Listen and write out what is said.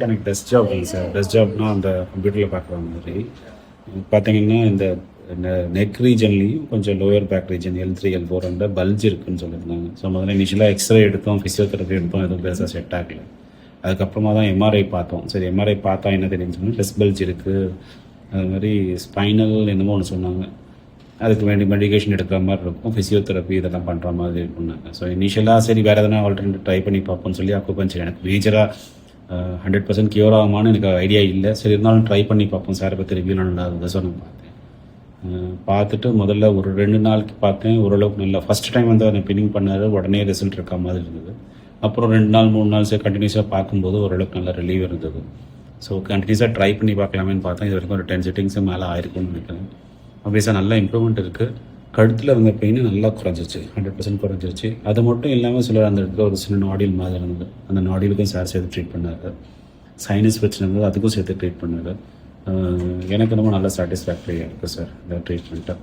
எனக்கு desk ஜாப்ங்க sir. Desk Jaffna அந்த கம்ப்யூட்டரில் பார்க்குற மாதிரி பார்த்தீங்கன்னா, இந்த நெக் ரீஜன்லேயும் கொஞ்சம் lower back region L3 L4 அந்த பல்ஜ் இருக்குன்னு சொல்லியிருந்தாங்க. ஸோ முதல்ல இனிஷியலாக எக்ஸ்ரே எடுத்தோம், ஃபிசியோதெரப்பி எடுத்தோம், எதுவும் பெருசாக செட் ஆகலை. அதுக்கப்புறமா தான் எம்ஆர்ஐ பார்த்தோம். சரி எம்ஆர்ஐ பார்த்தா என்ன தெரியும்னு சொன்னால் டெஸ்க் பல்ஜ் இருக்குது, அது மாதிரி ஸ்பைனல் என்னமோ ஒன்று சொன்னாங்க. அதுக்கு வேண்டி மெடிகேஷன் எடுக்கிற மாதிரி இருக்கும், ஃபிசியோதெரப்பி இதெல்லாம் பண்ணுற மாதிரி இருக்குன்னாங்க. ஸோ இனிஷியலாக சரி வேறு எதனா ஆல்டர்னேட் ட்ரை பண்ணி பார்ப்போம்னு சொல்லி அக்குபஞ்சர் எனக்கு மேஜராக 100% க்யூர் ஆகுமான்னு எனக்கு ஐடியா இல்லை. சரி இருந்தாலும் ட்ரை பண்ணி பார்ப்போம், சாரை பற்றி ரிவ்யூ நல்லா இருந்தது. ஸோ நான் பார்த்துட்டு முதல்ல ஒரு 2 நாளைக்கு பார்த்தேன், ஓரளவுக்கு நல்லா ஃபஸ்ட் டைம் வந்து அதை பின்னிங் பண்ணார், உடனே ரிசல்ட் இருக்க மாதிரி இருந்தது. அப்புறம் 2 நாள் 3 நாள் சரி கண்டினியூஸாக பார்க்கும்போது ஓரளவுக்கு நல்லா ரிலீவ் இருந்தது. ஸோ கண்டினியூஸாக ட்ரை பண்ணி பார்க்கலாமேன்னு பார்த்தேன். இது வரைக்கும் ஒரு 10 செட்டிங்ஸு மேலே ஆயிருக்கும்னு நினைக்கிறேன். ஆப்வியஸாக நல்லா இம்ப்ரூவ்மெண்ட் இருக்குது. கழுத்தில் இருந்த பெயின் நல்லா குறைஞ்சிச்சு, 100% குறைஞ்சிருச்சு. அது மட்டும் இல்லாமல் சில அந்த இடத்துல ஒரு சின்ன நாடில் மாதிரி இருந்தது, அந்த நாடிலுக்கும் சார் சேர்த்து ட்ரீட் பண்ணார். சைனஸ் பிரச்சனை இருந்தது, அதுக்கும் சேர்த்து ட்ரீட் பண்ணார். எனக்கு ரொம்ப நல்ல சாட்டிஸ்ஃபேக்டரியாக இருக்குது சார் இந்த ட்ரீட்மெண்ட்டை.